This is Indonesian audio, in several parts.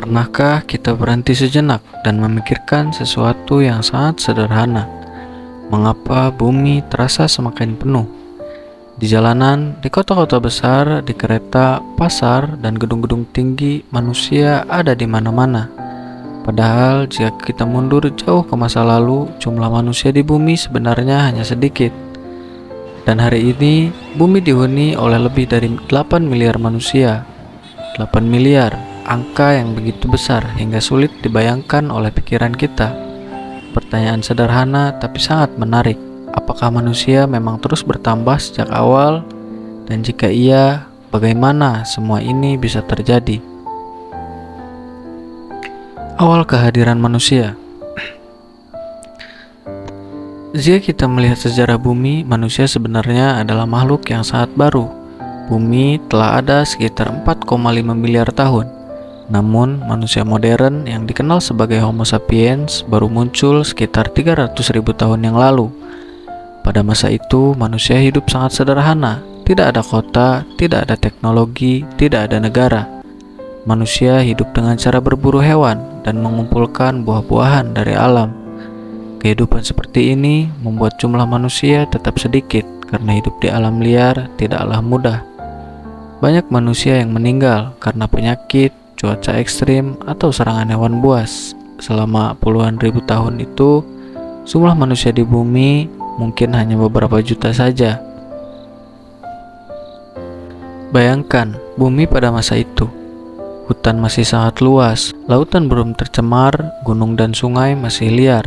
Pernahkah kita berhenti sejenak dan memikirkan sesuatu yang sangat sederhana? Mengapa bumi terasa semakin penuh? Di jalanan, di kota-kota besar, di kereta, pasar, dan gedung-gedung tinggi, manusia ada di mana-mana. Padahal jika kita mundur jauh ke masa lalu, jumlah manusia di bumi sebenarnya hanya sedikit. Dan hari ini, bumi dihuni oleh lebih dari 8 miliar manusia. 8 miliar, angka yang begitu besar hingga sulit dibayangkan oleh pikiran kita. Pertanyaan sederhana tapi sangat menarik. Apakah manusia memang terus bertambah sejak awal? Dan jika iya, bagaimana semua ini bisa terjadi? Awal kehadiran manusia. Jika kita melihat sejarah bumi, manusia sebenarnya adalah makhluk yang sangat baru. Bumi telah ada sekitar 4,5 miliar tahun. Namun, manusia modern yang dikenal sebagai Homo sapiens baru muncul sekitar 300.000 tahun yang lalu. Pada masa itu, manusia hidup sangat sederhana. Tidak ada kota, tidak ada teknologi, tidak ada negara. Manusia hidup dengan cara berburu hewan dan mengumpulkan buah-buahan dari alam. Kehidupan seperti ini membuat jumlah manusia tetap sedikit karena hidup di alam liar tidaklah mudah. Banyak manusia yang meninggal karena penyakit, cuaca ekstrim, atau serangan hewan buas. Selama puluhan ribu tahun itu, jumlah manusia di bumi mungkin hanya beberapa juta saja. Bayangkan bumi pada masa itu. Hutan masih sangat luas, lautan belum tercemar, gunung dan sungai masih liar,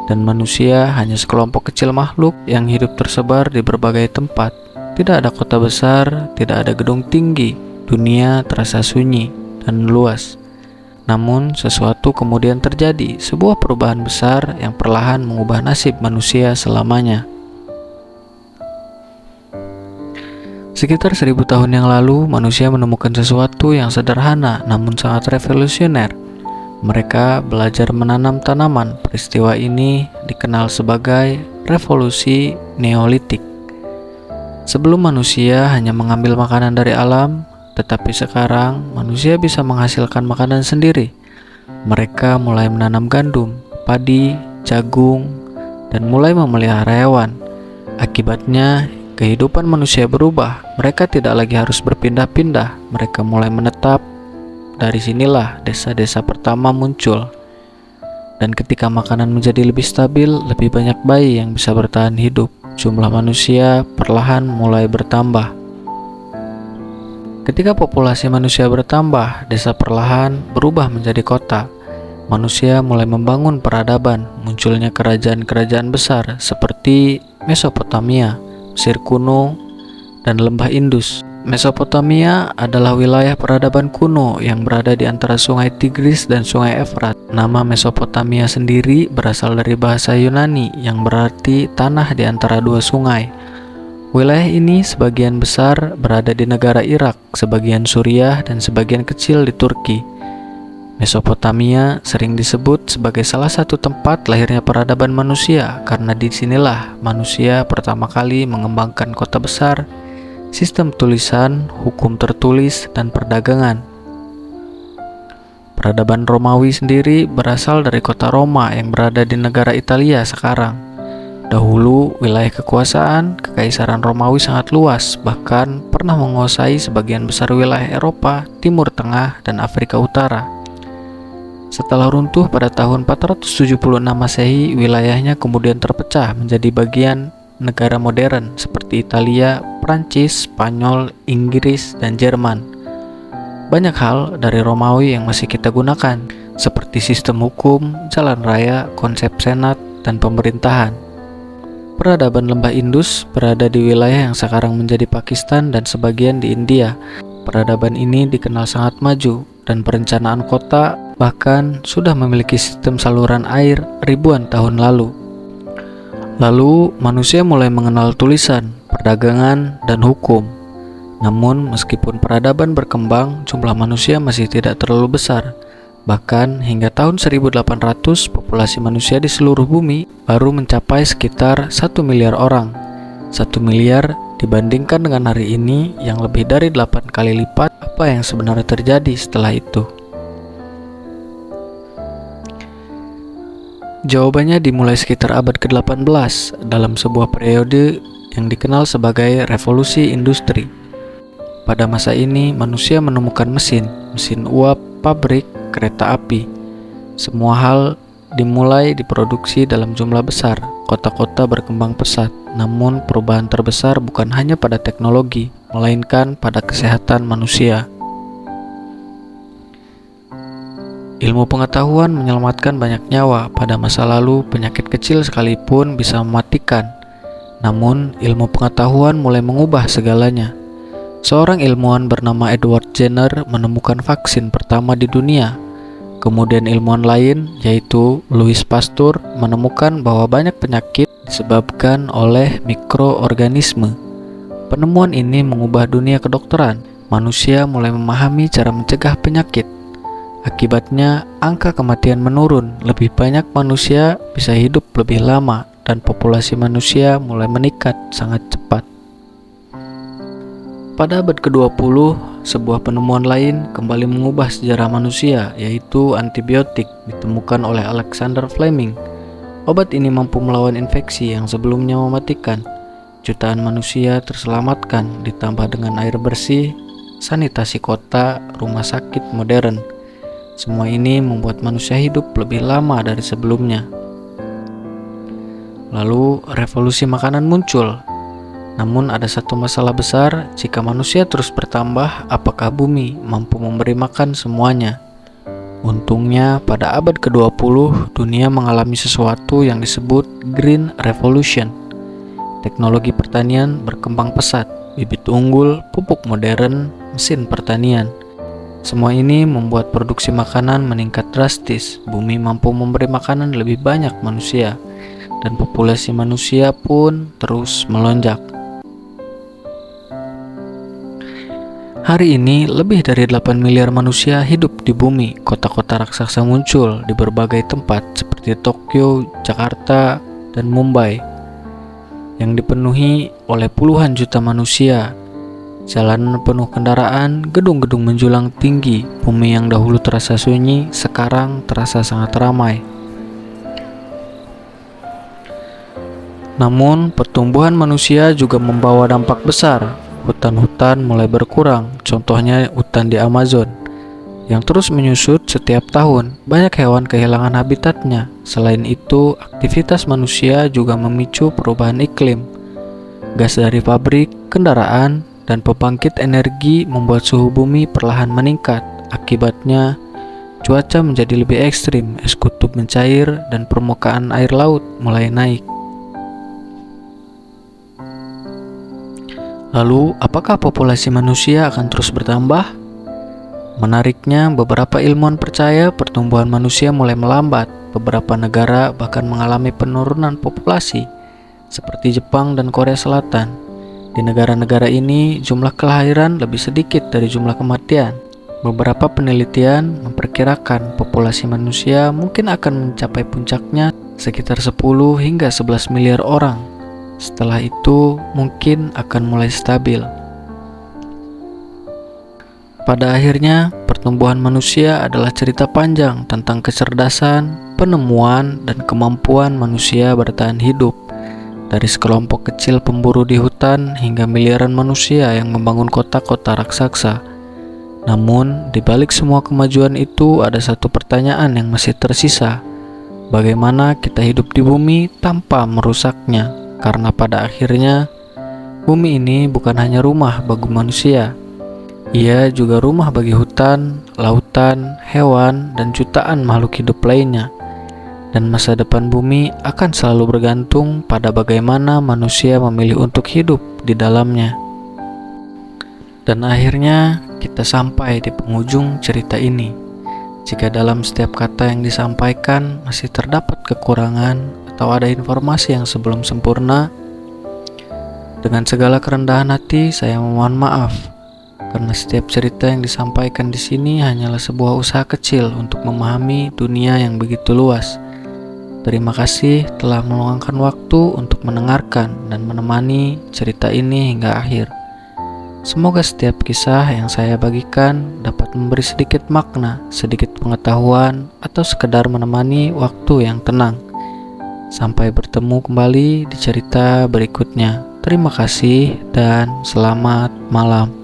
dan manusia hanya sekelompok kecil makhluk yang hidup tersebar di berbagai tempat. Tidak ada kota besar, tidak ada gedung tinggi. Dunia terasa sunyi dan luas. Namun sesuatu kemudian terjadi, sebuah perubahan besar yang perlahan mengubah nasib manusia selamanya. Sekitar 1000 tahun yang lalu, manusia menemukan sesuatu yang sederhana namun sangat revolusioner. Mereka belajar menanam tanaman. Peristiwa ini dikenal sebagai revolusi Neolitik. Sebelum manusia hanya mengambil makanan dari alam, tetapi sekarang manusia bisa menghasilkan makanan sendiri. Mereka mulai menanam gandum, padi, jagung, dan mulai memelihara hewan. Akibatnya, kehidupan manusia berubah. Mereka tidak lagi harus berpindah-pindah. Mereka mulai menetap. Dari sinilah desa-desa pertama muncul. Dan ketika makanan menjadi lebih stabil, lebih banyak bayi yang bisa bertahan hidup. Jumlah manusia perlahan mulai bertambah. Ketika populasi manusia bertambah, desa perlahan berubah menjadi kota. Manusia mulai membangun peradaban. Munculnya kerajaan-kerajaan besar seperti Mesopotamia, Mesir kuno, dan lembah Indus. Mesopotamia adalah wilayah peradaban kuno yang berada di antara sungai Tigris dan sungai Efrat. Nama Mesopotamia sendiri berasal dari bahasa Yunani yang berarti tanah di antara dua sungai. Wilayah ini sebagian besar berada di negara Irak, sebagian Suriah, dan sebagian kecil di Turki. Mesopotamia sering disebut sebagai salah satu tempat lahirnya peradaban manusia karena disinilah manusia pertama kali mengembangkan kota besar, sistem tulisan, hukum tertulis, dan perdagangan. Peradaban Romawi sendiri berasal dari kota Roma yang berada di negara Italia sekarang. Dahulu, wilayah kekuasaan Kekaisaran Romawi sangat luas, bahkan pernah menguasai sebagian besar wilayah Eropa, Timur Tengah, dan Afrika Utara. Setelah runtuh pada tahun 476 Masehi, wilayahnya kemudian terpecah menjadi bagian negara modern seperti Italia, Prancis, Spanyol, Inggris, dan Jerman. Banyak hal dari Romawi yang masih kita gunakan, seperti sistem hukum, jalan raya, konsep senat, dan pemerintahan. Peradaban lembah Indus berada di wilayah yang sekarang menjadi Pakistan dan sebagian di India. Peradaban ini dikenal sangat maju, dan perencanaan kota bahkan sudah memiliki sistem saluran air ribuan tahun lalu. Lalu, manusia mulai mengenal tulisan, perdagangan, dan hukum. Namun, meskipun peradaban berkembang, jumlah manusia masih tidak terlalu besar. Bahkan, hingga tahun 1800, populasi manusia di seluruh bumi baru mencapai sekitar 1 miliar orang. 1 miliar dibandingkan dengan hari ini yang lebih dari 8 kali lipat apa yang sebenarnya terjadi setelah itu. Jawabannya dimulai sekitar abad ke-18 dalam sebuah periode yang dikenal sebagai revolusi industri. Pada masa ini, manusia menemukan mesin uap, pabrik, kereta api. Semua hal dimulai diproduksi dalam jumlah besar. Kota-kota berkembang pesat. Namun, perubahan terbesar bukan hanya pada teknologi, melainkan pada kesehatan manusia. Ilmu pengetahuan menyelamatkan banyak nyawa. Pada masa lalu, penyakit kecil sekalipun bisa mematikan. Namun, ilmu pengetahuan mulai mengubah segalanya. Seorang ilmuwan bernama Edward Jenner menemukan vaksin pertama di dunia. Kemudian ilmuwan lain, yaitu Louis Pasteur, menemukan bahwa banyak penyakit disebabkan oleh mikroorganisme. Penemuan ini mengubah dunia kedokteran. Manusia mulai memahami cara mencegah penyakit. Akibatnya, angka kematian menurun, lebih banyak manusia bisa hidup lebih lama, dan populasi manusia mulai meningkat sangat cepat. Pada abad ke-20, sebuah penemuan lain kembali mengubah sejarah manusia, yaitu antibiotik ditemukan oleh Alexander Fleming. Obat ini mampu melawan infeksi yang sebelumnya mematikan. Jutaan manusia terselamatkan, ditambah dengan air bersih, sanitasi kota, rumah sakit modern. Semua ini membuat manusia hidup lebih lama dari sebelumnya. Lalu, revolusi makanan muncul. Namun ada satu masalah besar, jika manusia terus bertambah, apakah bumi mampu memberi makan semuanya? Untungnya, pada abad ke-20, dunia mengalami sesuatu yang disebut Green Revolution. Teknologi pertanian berkembang pesat, bibit unggul, pupuk modern, mesin pertanian. Semua ini membuat produksi makanan meningkat drastis. Bumi mampu memberi makanan lebih banyak manusia, dan populasi manusia pun terus melonjak. Hari ini, lebih dari 8 miliar manusia hidup di bumi. Kota-kota raksasa muncul di berbagai tempat seperti Tokyo, Jakarta, dan Mumbai, yang dipenuhi oleh puluhan juta manusia. Jalanan penuh kendaraan, gedung-gedung menjulang tinggi. Bumi yang dahulu terasa sunyi, sekarang terasa sangat ramai. Namun, pertumbuhan manusia juga membawa dampak besar. Hutan-hutan mulai berkurang, contohnya hutan di Amazon, yang terus menyusut setiap tahun. Banyak hewan kehilangan habitatnya. Selain itu, aktivitas manusia juga memicu perubahan iklim. Gas dari pabrik, kendaraan, dan pembangkit energi membuat suhu bumi perlahan meningkat. Akibatnya, cuaca menjadi lebih ekstrim, es kutub mencair, dan permukaan air laut mulai naik. Lalu, apakah populasi manusia akan terus bertambah? Menariknya, beberapa ilmuwan percaya pertumbuhan manusia mulai melambat. Beberapa negara bahkan mengalami penurunan populasi, seperti Jepang dan Korea Selatan. Di negara-negara ini, jumlah kelahiran lebih sedikit dari jumlah kematian. Beberapa penelitian memperkirakan populasi manusia mungkin akan mencapai puncaknya sekitar 10 hingga 11 miliar orang. Setelah itu, mungkin akan mulai stabil. Pada akhirnya, pertumbuhan manusia adalah cerita panjang tentang kecerdasan, penemuan, dan kemampuan manusia bertahan hidup. Dari sekelompok kecil pemburu di hutan hingga miliaran manusia yang membangun kota-kota raksasa. Namun, di balik semua kemajuan itu ada satu pertanyaan yang masih tersisa. Bagaimana kita hidup di bumi tanpa merusaknya? Karena pada akhirnya, bumi ini bukan hanya rumah bagi manusia. Ia juga rumah bagi hutan, lautan, hewan, dan jutaan makhluk hidup lainnya. Dan masa depan bumi akan selalu bergantung pada bagaimana manusia memilih untuk hidup di dalamnya. Dan akhirnya kita sampai di penghujung cerita ini. Jika dalam setiap kata yang disampaikan masih terdapat kekurangan atau ada informasi yang sebelum sempurna, dengan segala kerendahan hati saya memohon maaf. Karena setiap cerita yang disampaikan di sini hanyalah sebuah usaha kecil untuk memahami dunia yang begitu luas. Terima kasih telah meluangkan waktu untuk mendengarkan dan menemani cerita ini hingga akhir. Semoga setiap kisah yang saya bagikan dapat memberi sedikit makna, sedikit pengetahuan, atau sekedar menemani waktu yang tenang. Sampai bertemu kembali di cerita berikutnya. Terima kasih dan selamat malam.